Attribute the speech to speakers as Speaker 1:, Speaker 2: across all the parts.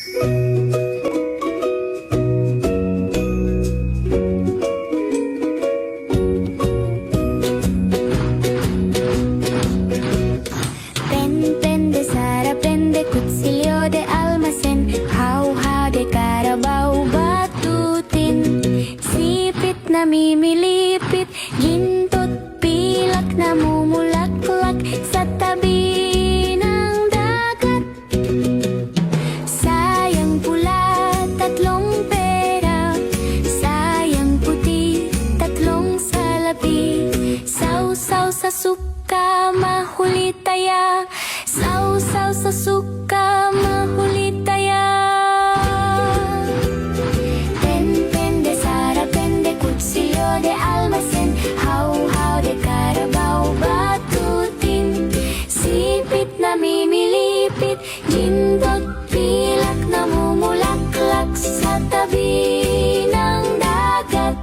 Speaker 1: Pen de Sara, pen de Kutsilyo de almasen, How de Carabao batutin. Sipit na mimilipit, gintot pilak na mumulaklak sa tabi ng dagat. Sayang pula, tatlong pera, sayang puti, tatlong salapi. Sausaw sa suka, mahuli taya, sausaw sa suka, mahuli taya. Pen de Sara, pen de Kutsilyo de almasen, How de Carabao batutin. Sipit na mimilipit, gintot pilak na mumulaklak sa tabi ng dagat.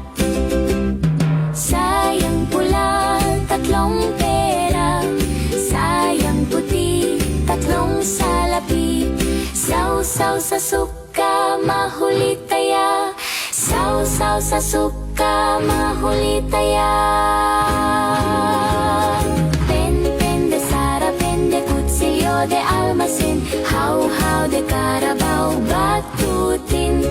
Speaker 1: Sayang pula, tatlong pera, sayang puti, tatlong salapi. Sausaw sa suka, mahuli taya, sausaw sa suka, mahuli taya. Pen de Sara, pen de Kutsilyo de almasen, How de Carabao batutin.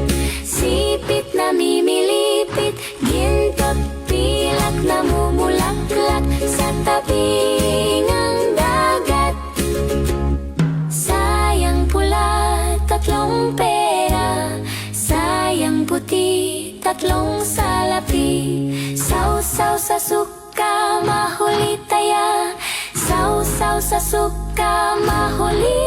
Speaker 1: Sipit na mimilipit, gintot pilak na mumulaklak sa tabi ng dagat. Sayang pula, tatlong pera, sayang puti, tatlong salapi. Sausaw sa suka, mahuli taya, sausaw sa suka, mahuli